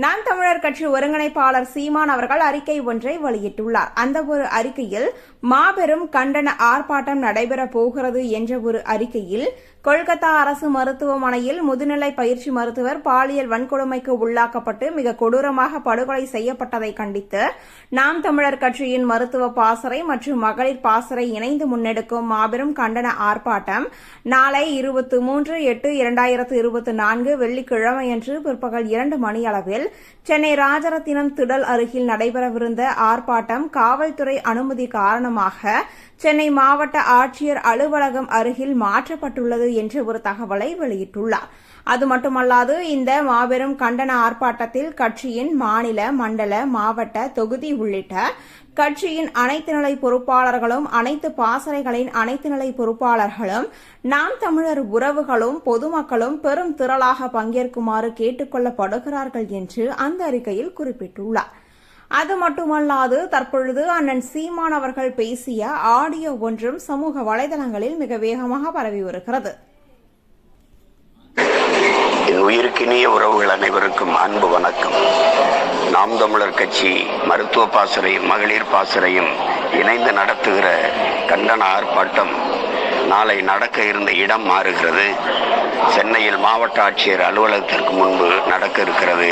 நாம் தமிழர் கட்சி ஒருங்கிணைப்பாளர் சீமான் அவர்கள் அறிக்கை ஒன்றை வெளியிட்டுள்ளார். அந்த ஒரு அறிக்கையில் மாபெரும் கண்டன ஆர்ப்பாட்டம் நடைபெறப் போகிறது என்ற ஒரு அறிக்கையில் கொல்கத்தா அரசு மருத்துவமனையில் முதுநிலை பயிற்சி மருத்துவர் பாலியல் வன்கொடுமைக்கு உள்ளாக்கப்பட்டு மிக கொடூரமாக படுகொலை செய்யப்பட்டதை கண்டித்து நாம் தமிழர் கட்சியின் மருத்துவ பாசறை மற்றும் மகளிர் பாசறை இணைந்து முன்னெடுக்கும் மாபெரும் கண்டன ஆர்ப்பாட்டம் நாளை 23/8/2024 வெள்ளிக்கிழமையன்று பிற்பகல் 2 மணியளவில் சென்னை ராஜரத்தினம் திடல் அருகில் நடைபெறவிருந்த ஆர்ப்பாட்டம் காவல்துறை அனுமதி காரணமாக சென்னை மாவட்ட ஆட்சியர் அலுவலகம் அருகில் மாற்றப்பட்டுள்ளது என்ற ஒரு தகவலை வெளியிட்டுள்ளார். அது மட்டுமல்லாது இந்த மாபெரும் கண்டன ஆர்ப்பாட்டத்தில் கட்சியின் மாநில, மண்டல, மாவட்ட, தொகுதி உள்ளிட்ட கட்சியின் அனைத்து நிலை பொறுப்பாளர்களும், அனைத்து பாசறைகளின் அனைத்து நிலை பொறுப்பாளர்களும், நாம் தமிழர் உறவுகளும், பொதுமக்களும் பெரும் திரளாக பங்கேற்குமாறு கேட்டுக் கொள்ளப்படுகிறார்கள் என்று அந்த அறிக்கையில் குறிப்பிட்டுள்ளார். அது மட்டுமல்லாது தற்பொழுது அண்ணன் சீமான் அவர்கள் பேசிய ஆடியோ ஒன்றும் சமூக வலைதளங்களில் மிக வேகமாக பரவி வருகிறது. என் உயிருக்கினிய உறவுகள் அனைவருக்கும் அன்பு வணக்கம். நாம் தமிழர் கட்சி மருத்துவ பாசறையும் மகளிர் பாசறையும் இணைந்து நடத்துகிற கண்டன ஆர்ப்பாட்டம் நாளை நடக்க இருந்த இடம் மாறுகிறது. சென்னையில் மாவட்ட ஆட்சியர் அலுவலகத்திற்கு முன்பு நடக்க இருக்கிறது.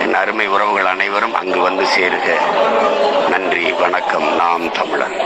என் அருமை உறவுகள் அனைவரும் அங்கு வந்து சேருக. நன்றி, வணக்கம். நாம் தமிழர்.